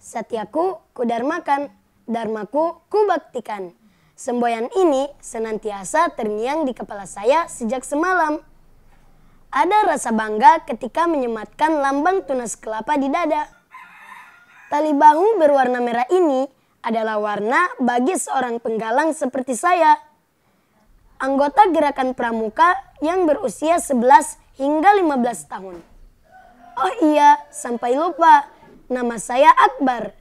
Satyaku kudarmakan, dharmaku kubaktikan. Semboyan ini senantiasa terngiang di kepala saya sejak semalam. Ada rasa bangga ketika menyematkan lambang tunas kelapa di dada. Tali bahu berwarna merah ini adalah warna bagi seorang penggalang seperti saya. Anggota gerakan pramuka yang berusia 11 hingga 15 tahun. Oh iya, sampai lupa. Nama saya Akbar.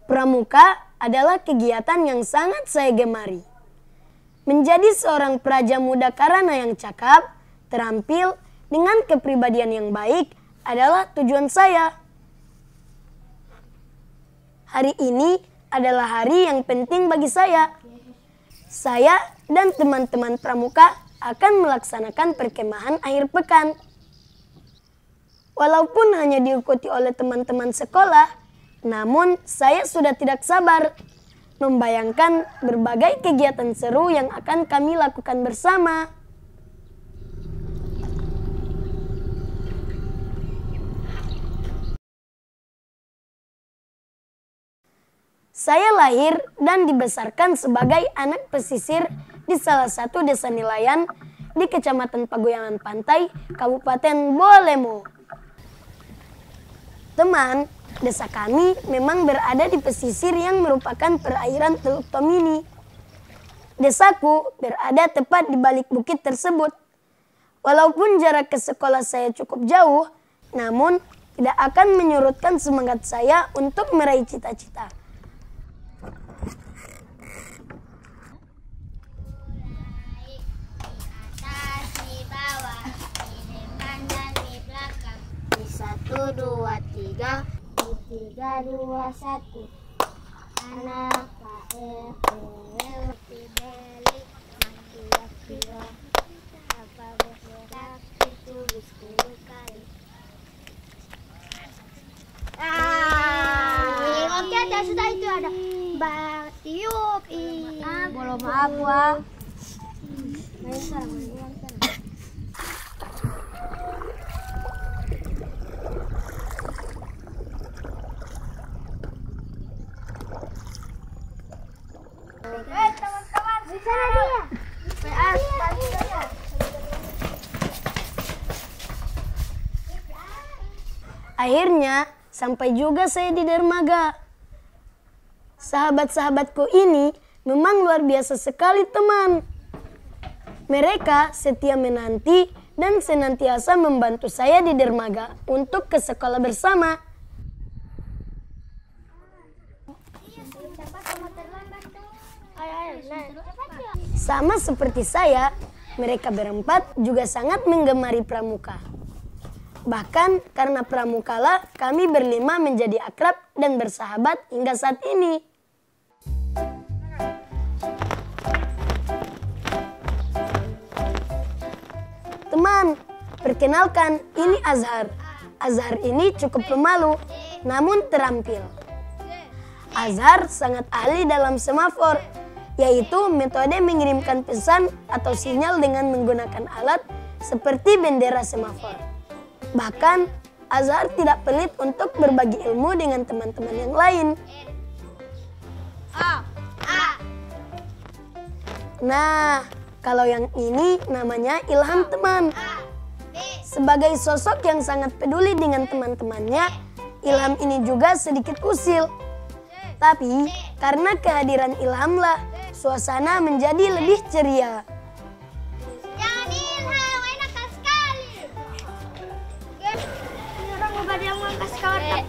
Pramuka adalah kegiatan yang sangat saya gemari. Menjadi seorang praja muda karana yang cakap, terampil, dengan kepribadian yang baik adalah tujuan saya. Hari ini adalah hari yang penting bagi saya. Saya dan teman-teman pramuka akan melaksanakan perkemahan akhir pekan. Walaupun hanya diikuti oleh teman-teman sekolah, namun saya sudah tidak sabar membayangkan berbagai kegiatan seru yang akan kami lakukan bersama. Saya lahir dan dibesarkan sebagai anak pesisir di salah satu desa nelayan di Kecamatan Pagoyangan Pantai, Kabupaten Bolemo. Teman, desa kami memang berada di pesisir yang merupakan perairan Teluk Tomini. Desaku berada tepat di balik bukit tersebut. Walaupun jarak ke sekolah saya cukup jauh, namun tidak akan menyurutkan semangat saya untuk meraih cita-cita. Satu, dua, tiga, tiga, dua, satu. Anak KFW dibalik mati akhirat. Apa bergerak ditulis 10 kali. Oke, ada sudah itu ada Mbak Tiup. Belum maaf, Wak. Main sekarang. Teman-teman, di sana dia. Akhirnya sampai juga saya di dermaga. Sahabat-sahabatku ini memang luar biasa sekali, teman. Mereka setia menanti dan senantiasa membantu saya di dermaga untuk ke sekolah bersama. Sama seperti saya, mereka berempat juga sangat menggemari pramuka. Bahkan karena pramukalah kami berlima menjadi akrab dan bersahabat hingga saat ini. Teman, perkenalkan, ini Azhar. Azhar ini cukup pemalu, namun terampil. Azhar sangat ahli dalam semafor, yaitu metode mengirimkan pesan atau sinyal dengan menggunakan alat seperti bendera semafor. Bahkan, Azhar tidak pelit untuk berbagi ilmu dengan teman-teman yang lain. Nah, kalau yang ini namanya Ilham, teman. Sebagai sosok yang sangat peduli dengan teman-temannya, Ilham ini juga sedikit usil. Tapi, karena kehadiran Ilhamlah, suasana menjadi lebih ceria. Jangan Ilham, enak sekali. Orang nggak yang ngangkas kawan.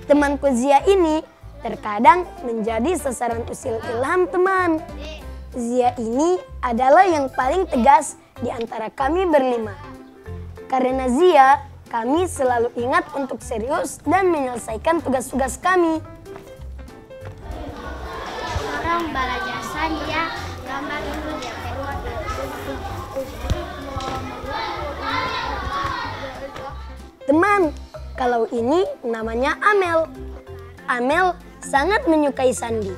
Temanku Zia ini terkadang menjadi sasaran usil Ilham, teman. Zia ini adalah yang paling tegas di antara kami berlima. Karena Zia, kami selalu ingat untuk serius dan menyelesaikan tugas-tugas kami. Orang belajar saja, gambar dulu ya. Teman, kalau ini namanya Amel. Amel sangat menyukai sandi.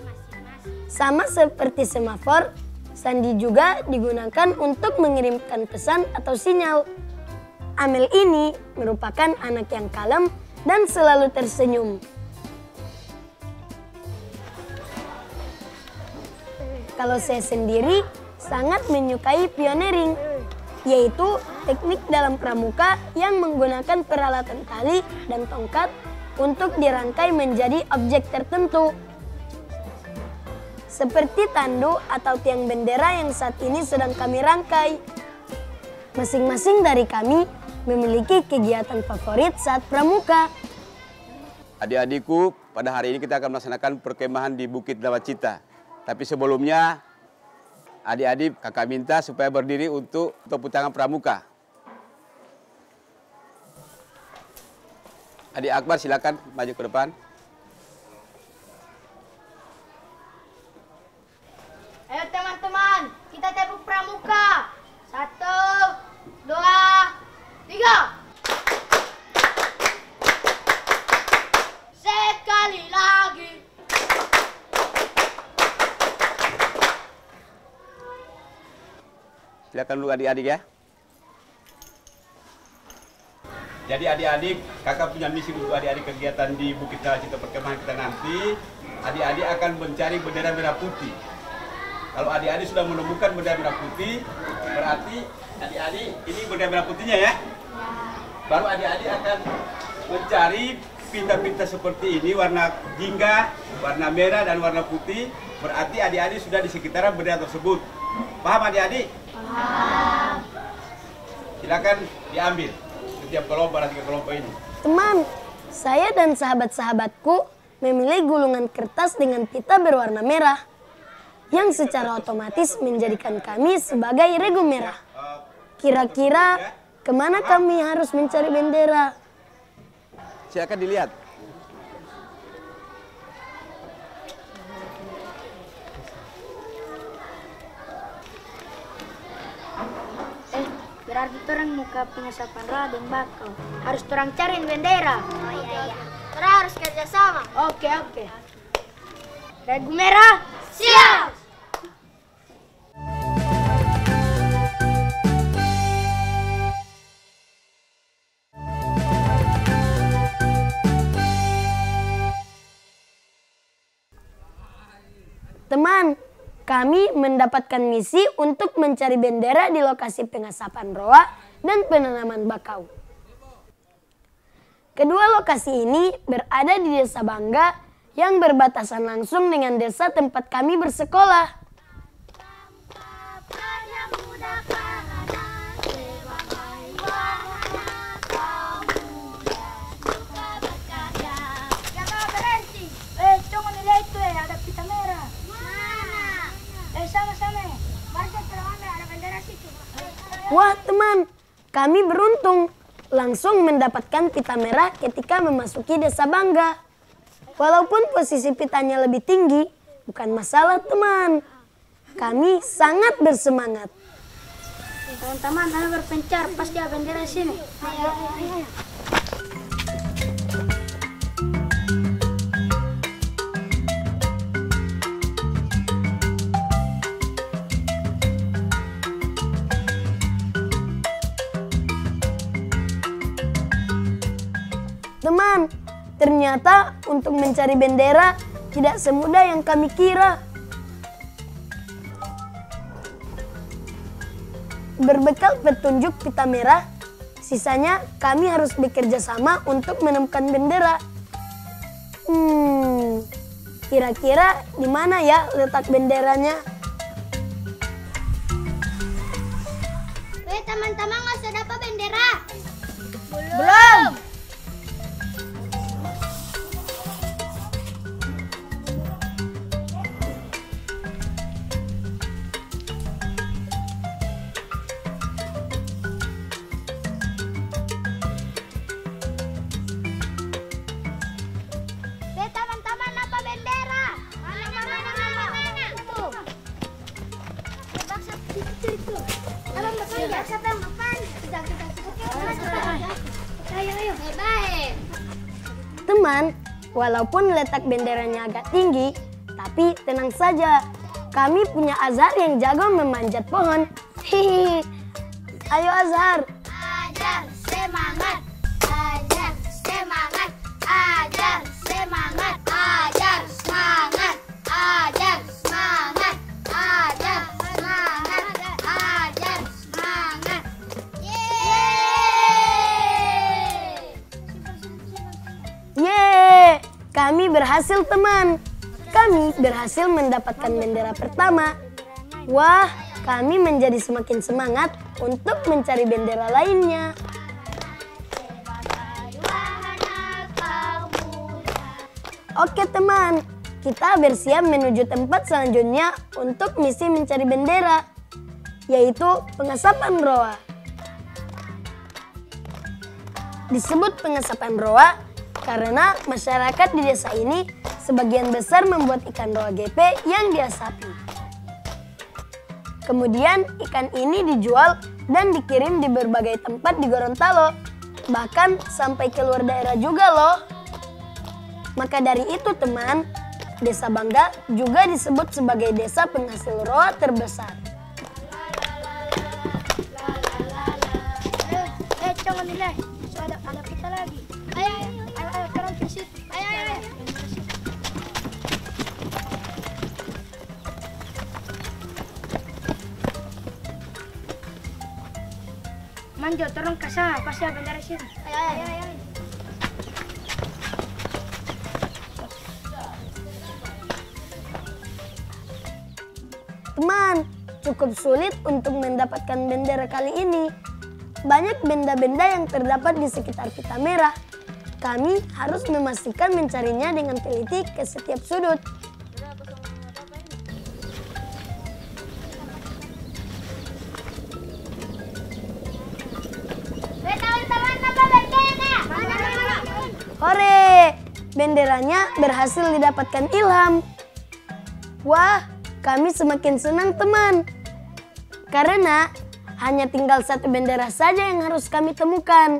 Sama seperti semafor, sandi juga digunakan untuk mengirimkan pesan atau sinyal. Amel ini merupakan anak yang kalem dan selalu tersenyum. Kalau saya sendiri sangat menyukai pioneering, yaitu teknik dalam pramuka yang menggunakan peralatan tali dan tongkat untuk dirangkai menjadi objek tertentu. Seperti tandu atau tiang bendera yang saat ini sedang kami rangkai. Masing-masing dari kami memiliki kegiatan favorit saat pramuka. Adik-adikku, pada hari ini kita akan melaksanakan perkemahan di Bukit Nawacita. Tapi sebelumnya, adik-adik kakak minta supaya berdiri untuk tepuk tangan pramuka. Adik Akbar silakan maju ke depan. Ayo teman-teman, kita tepuk pramuka. 1, 2, 3. Sekali lagi. Silakan dulu adik-adik ya. Jadi adik-adik, kakak punya misi untuk adik-adik kegiatan di Bukit Nawacita perkemahan kita nanti. Adik-adik akan mencari bendera merah putih. Kalau adik-adik sudah menemukan bendera merah putih, berarti adik-adik ini bendera merah putihnya ya. Baru adik-adik akan mencari pinta-pinta seperti ini, warna jingga, warna merah dan warna putih. Berarti adik-adik sudah di sekitaran bendera tersebut. Paham adik-adik? Paham. Silakan diambil setiap kelompok dan 3 kelompok ini. Teman, saya dan sahabat-sahabatku memilih gulungan kertas dengan pita berwarna merah yang secara otomatis menjadikan kami sebagai regu merah. Kira-kira kemana kami harus mencari bendera? Silakan dilihat. Berarti orang muka pengasapan Raden bakal harus orang cariin bendera. Oh iya. Orang harus kerjasama. Oke. Regu merah, siap. Teman, kami mendapatkan misi untuk mencari bendera di lokasi pengasapan roa dan penanaman bakau. Kedua lokasi ini berada di Desa Bangga yang berbatasan langsung dengan desa tempat kami bersekolah. Ada pita merah. Mana? Sama-sama. Mari kita ambil, ada bendera situ. Wah teman, kami beruntung langsung mendapatkan pita merah ketika memasuki Desa Bangga. Walaupun posisi pitanya lebih tinggi, bukan masalah teman. Kami sangat bersemangat. Teman-teman, ayo berpencar, pasti ada bendera di sini. Ayo. Teman, ternyata untuk mencari bendera tidak semudah yang kami kira. Berbekal petunjuk pita merah, sisanya kami harus bekerja sama untuk menemukan bendera. Kira-kira di mana ya letak benderanya? Teman-teman, nggak sudah dapat bendera? Belum. Teman-teman, apa bendera? Mana? Tuh. Itu. Abang depan ya, siapa yang depan? Kita. Ayo. Baik. Teman, walaupun letak benderanya agak tinggi, tapi tenang saja. Kami punya Azhar yang jago memanjat pohon. Hihi. Ayo Azhar. Ajar semangat. Yeay, kami berhasil teman. Kami berhasil mendapatkan bendera pertama. Wah, kami menjadi semakin semangat untuk mencari bendera lainnya. Oke teman, kita bersiap menuju tempat selanjutnya untuk misi mencari bendera, yaitu pengasapan roa. Disebut pengasapan roa karena masyarakat di desa ini sebagian besar membuat ikan roa GP yang diasapi. Kemudian ikan ini dijual dan dikirim di berbagai tempat di Gorontalo, bahkan sampai keluar daerah juga loh. Maka dari itu teman, Desa Bangga juga disebut sebagai desa penghasil roa terbesar. Jangan nilai, ada kita lagi. Ayo, sekarang ke situ. Ayo. Manjo, turun ke sana, pasti ada bendera sini. Ayo. Teman, cukup sulit untuk mendapatkan bendera kali ini. Banyak benda-benda yang terdapat di sekitar pita merah. Kami harus memastikan mencarinya dengan teliti ke setiap sudut. Teman-teman, apa bendera? Hore! Benderanya berhasil didapatkan Ilham. Wah, kami semakin senang teman. Karena hanya tinggal satu bendera saja yang harus kami temukan.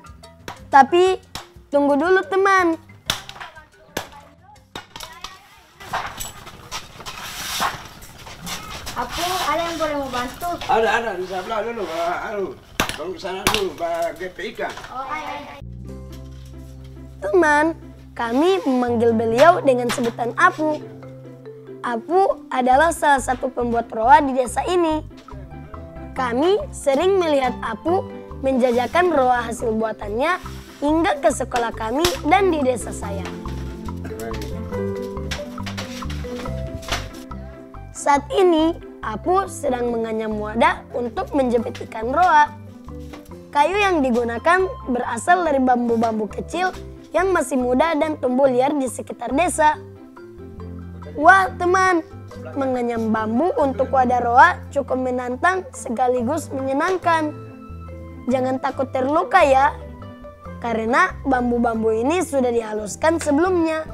Tapi tunggu dulu teman. Ada yang boleh mau bantu? Ada di sebelah dulu, baru ke sana dulu, GP ikan. Teman, kami memanggil beliau dengan sebutan Apu. Apu adalah salah satu pembuat roa di desa ini. Kami sering melihat Apu menjajakan roa hasil buatannya hingga ke sekolah kami dan di desa saya. Saat ini, Apu sedang menganyam wadah untuk menjepit ikan roa. Kayu yang digunakan berasal dari bambu-bambu kecil yang masih muda dan tumbuh liar di sekitar desa. Wah teman, menganyam bambu untuk wadah roa cukup menantang sekaligus menyenangkan. Jangan takut terluka ya, karena bambu-bambu ini sudah dihaluskan sebelumnya.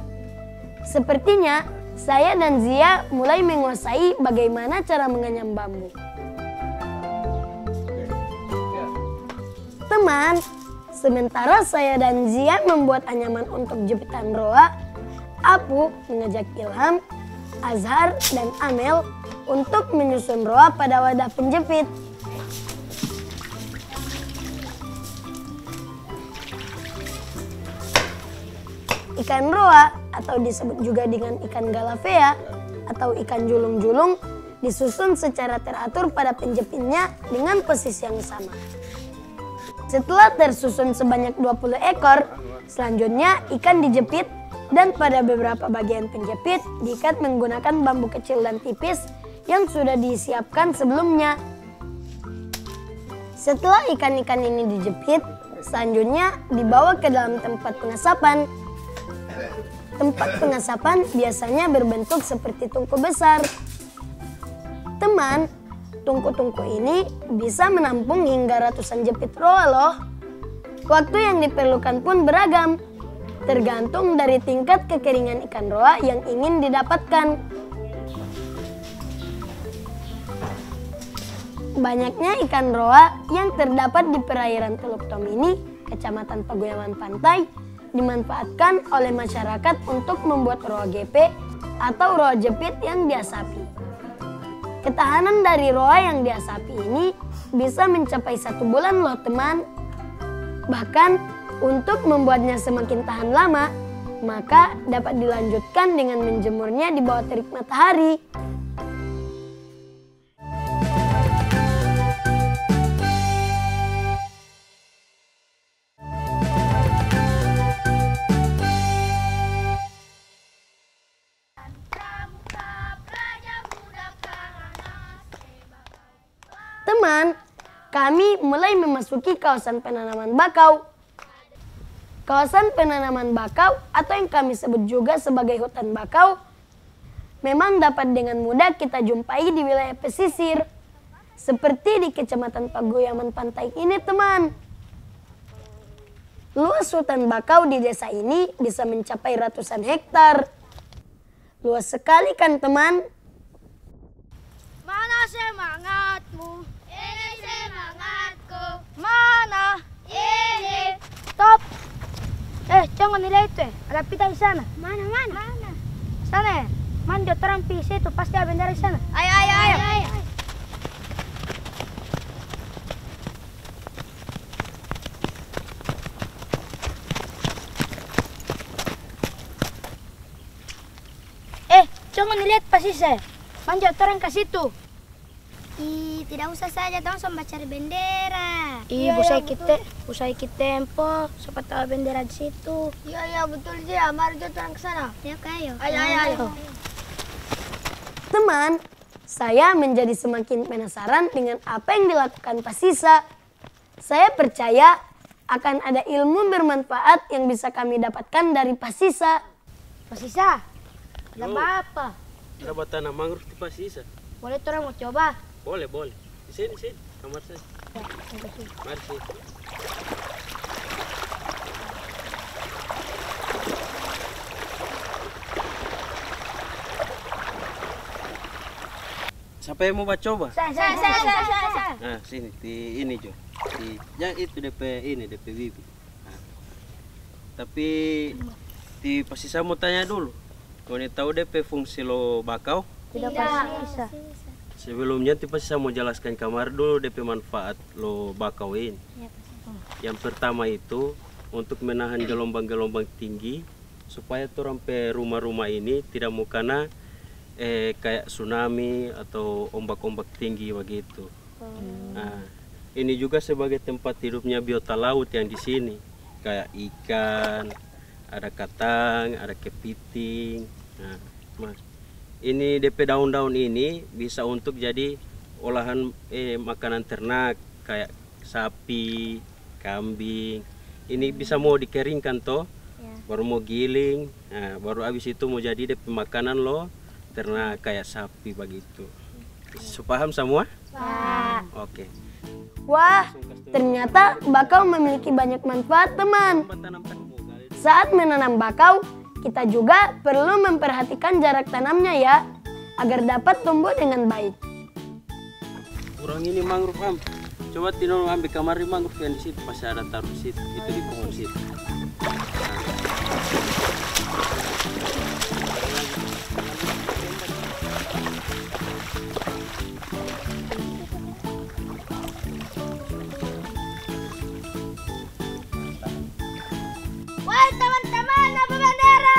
Sepertinya saya dan Zia mulai menguasai bagaimana cara menganyam bambu. Teman, sementara saya dan Zia membuat anyaman untuk jepitan roa, Apu mengajak Ilham, Azhar, dan Amel untuk menyusun roa pada wadah penjepit. Ikan roa atau disebut juga dengan ikan galavea atau ikan julung-julung disusun secara teratur pada penjepitnya dengan posisi yang sama. Setelah tersusun sebanyak 20 ekor, selanjutnya ikan dijepit dan pada beberapa bagian penjepit diikat menggunakan bambu kecil dan tipis yang sudah disiapkan sebelumnya. Setelah ikan-ikan ini dijepit, selanjutnya dibawa ke dalam tempat pengasapan. Tempat pengasapan biasanya berbentuk seperti tungku besar. Teman, tungku-tungku ini bisa menampung hingga ratusan jepit roa loh. Waktu yang diperlukan pun beragam, tergantung dari tingkat kekeringan ikan roa yang ingin didapatkan. Banyaknya ikan roa yang terdapat di perairan Teluk Tomini, Kecamatan Paguyaman Pantai, dimanfaatkan oleh masyarakat untuk membuat roa GP atau roa jepit yang diasapi. Ketahanan dari roa yang diasapi ini bisa mencapai 1 bulan loh teman. Bahkan untuk membuatnya semakin tahan lama, maka dapat dilanjutkan dengan menjemurnya di bawah terik matahari. Teman, kami mulai memasuki kawasan penanaman bakau. Kawasan penanaman bakau atau yang kami sebut juga sebagai hutan bakau memang dapat dengan mudah kita jumpai di wilayah pesisir. Seperti di Kecamatan Pagoyaman Pantai ini, teman. Luas hutan bakau di desa ini bisa mencapai ratusan hektar. Luas sekali kan, teman? Mana semangatmu? Ini semangatku. Mana? Ini. Stop. Jangan nilai itu. Ada pita di sana. Mana? Sana. Mandi orang pisi itu pasti ada bendera di sana. Ayo. Jangan dilihat pasisnya. Mandi orang ke situ. Tidak usah saja, dong sambil cari bendera. Usai kita tempo, siapa tahu bendera di situ. Iya, betul dia. Mari kita orang ke sana. Ya, Ayo. Teman, saya menjadi semakin penasaran dengan apa yang dilakukan Pasisa. Saya percaya akan ada ilmu bermanfaat yang bisa kami dapatkan dari Pasisa. Pasisa, ada apa? Ada tanah mangrove di Pasisa. Boleh orang mau coba? Boleh. Di sini, kamar saya. Mari sini. Siapa yang mau coba? Saya. Nah, sini di ini Jo. Yang itu DP bibi. Nah. Tapi di Pasisa mau tanya dulu. Kau tahu DP fungsi lo bakau? Tidak Pasisa. Sebelumnya Pasisa mau jelaskan kamar dulu DP manfaat lo bakau ini. Yang pertama itu untuk menahan gelombang-gelombang tinggi supaya orang pe rumah-rumah ini tidak mau kena kayak tsunami atau ombak-ombak tinggi begitu. Nah, ini juga sebagai tempat hidupnya biota laut yang di sini, kayak ikan, ada katang, ada kepiting. Nah, Mas, ini DP daun-daun ini bisa untuk jadi olahan makanan ternak kayak sapi, kambing. Ini bisa mau dikeringkan toh, baru mau giling, nah, baru habis itu mau jadi DP makanan lo ternak kayak sapi begitu. Paham semua? Oke. Wah, ternyata bakau memiliki banyak manfaat, teman. Saat menanam bakau, kita juga perlu memperhatikan jarak tanamnya ya, agar dapat tumbuh dengan baik. Kurang ini mangrove am. Coba Tino ambil kamar di mangrove yang di situ, pasti ada taruh di situ, itu di pohon situ. Woi teman-teman, apa bendera?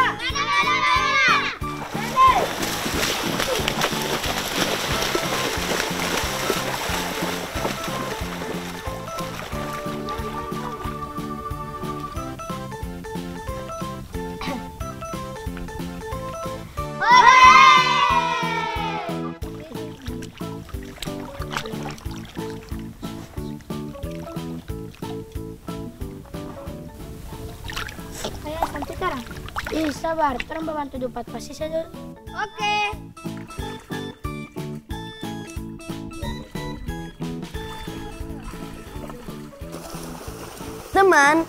Ayo sampai sekarang. Sabar, terang bantu dapat Pasisa dulu. Oke. Teman,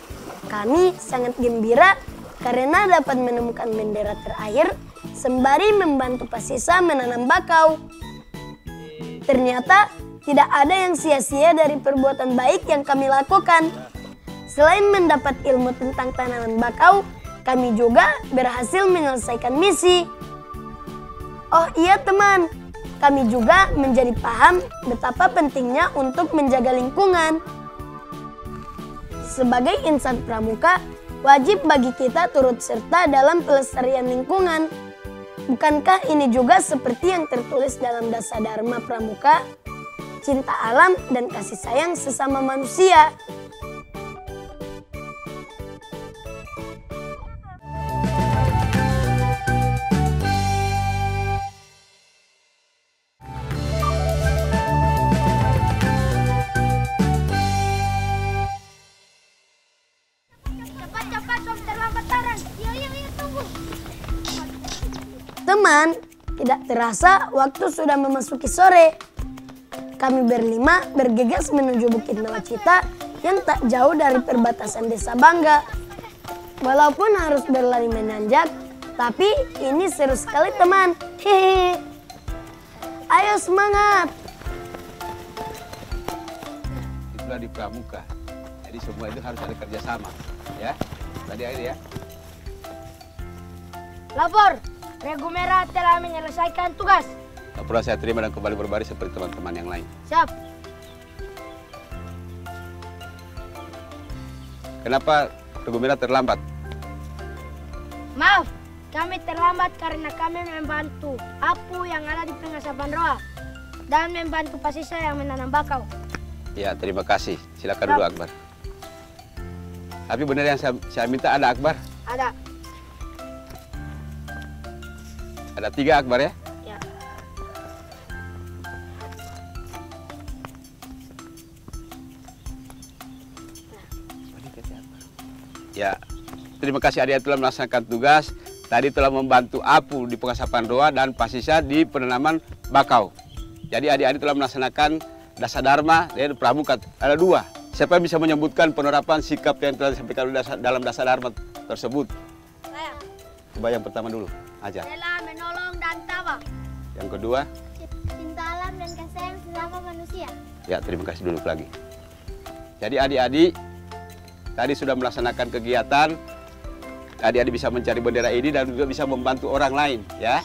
kami sangat gembira karena dapat menemukan bendera terakhir sembari membantu Pasisa menanam bakau. Ternyata tidak ada yang sia-sia dari perbuatan baik yang kami lakukan. Selain mendapat ilmu tentang tanaman bakau, kami juga berhasil menyelesaikan misi. Oh iya teman, kami juga menjadi paham betapa pentingnya untuk menjaga lingkungan. Sebagai insan pramuka, wajib bagi kita turut serta dalam pelestarian lingkungan. Bukankah ini juga seperti yang tertulis dalam Dasar Dharma Pramuka, cinta alam dan kasih sayang sesama manusia? Teman, tidak terasa waktu sudah memasuki sore. Kami berlima bergegas menuju Bukit Nawacita yang tak jauh dari perbatasan Desa Bangga. Walaupun harus berlari menanjak, tapi ini seru sekali teman. Hehehe. Ayo semangat. Itulah di pramuka. Jadi semua itu harus ada kerjasama, ya. Tadi aja ya. Lapor, Regu Merah telah menyelesaikan tugas. Laporan saya terima dan kembali berbaris seperti teman-teman yang lain. Siap. Kenapa Regu Merah terlambat? Maaf, kami terlambat karena kami membantu Apu yang ada di pengasapan Roa dan membantu Pasisa yang menanam bakau. Ya, terima kasih. Silakan dulu Akbar. Tapi benar yang saya minta ada Akbar? Ada. Ada 3 Akbar ya? Ya. Ya, terima kasih adik-adik telah melaksanakan tugas. Tadi telah membantu Apu di pengasapan Roa dan Pasisa di penanaman bakau. Jadi adik-adik telah melaksanakan Dasa Dharma dan Pramuka. Ada 2. Siapa yang bisa menyebutkan penerapan sikap yang telah disampaikan dalam Dasa Dharma tersebut? Saya. Coba yang pertama dulu, aja. Rela menolong dan tabah. Yang kedua, Cinta alam dan kasih sayang sesama manusia. ya terima kasih, duduk lagi. Jadi adik-adik tadi sudah melaksanakan kegiatan. Adik-adik bisa mencari bendera ini dan juga bisa membantu orang lain, ya.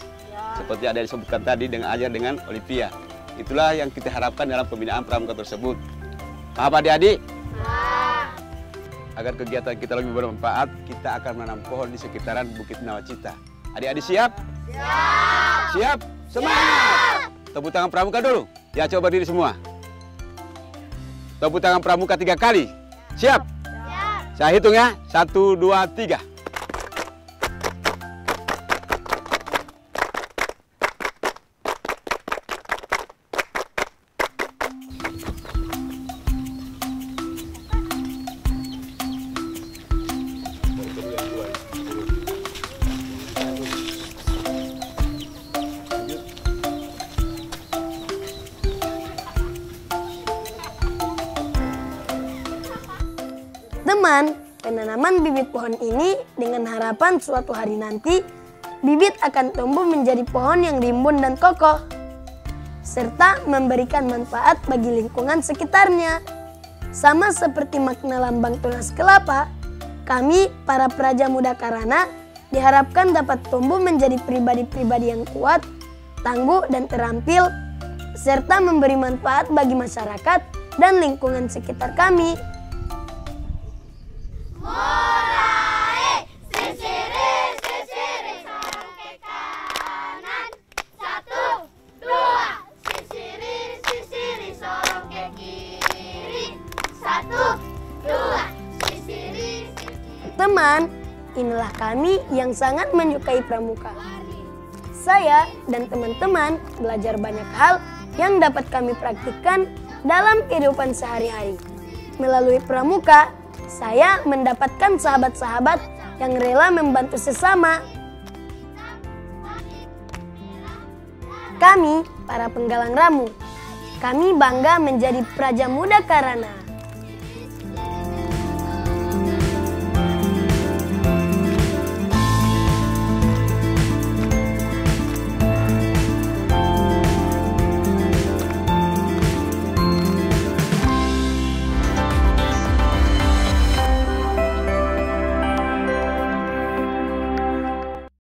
Seperti ada yang disebutkan tadi dengan ajar dengan Olivia. Itulah yang kita harapkan dalam pembinaan pramuka tersebut. Paham adik-adik? Agar kegiatan kita lebih bermanfaat, kita akan menanam pohon di sekitaran Bukit Nawacita. Adik-adik siap? Siap! Siap? Semangat! Tepuk tangan pramuka dulu. Ya, coba berdiri semua. Tepuk tangan pramuka 3 kali. Siap? Siap! Saya hitung ya. 1, 2, 3. Teman, penanaman bibit pohon ini dengan harapan suatu hari nanti bibit akan tumbuh menjadi pohon yang rimbun dan kokoh, serta memberikan manfaat bagi lingkungan sekitarnya. Sama seperti makna lambang tunas kelapa, kami para praja muda Karana diharapkan dapat tumbuh menjadi pribadi-pribadi yang kuat, tangguh dan terampil, serta memberi manfaat bagi masyarakat dan lingkungan sekitar kami. Mulai sisiri sorong ke kanan. 1, 2, sisiri sorong ke kiri. 1, 2, sisiri. Teman, inilah kami yang sangat menyukai pramuka. Saya dan teman-teman belajar banyak hal yang dapat kami praktikkan dalam kehidupan sehari-hari. Melalui pramuka, saya mendapatkan sahabat-sahabat yang rela membantu sesama. Kami, para penggalang ramu, kami bangga menjadi praja muda Karana.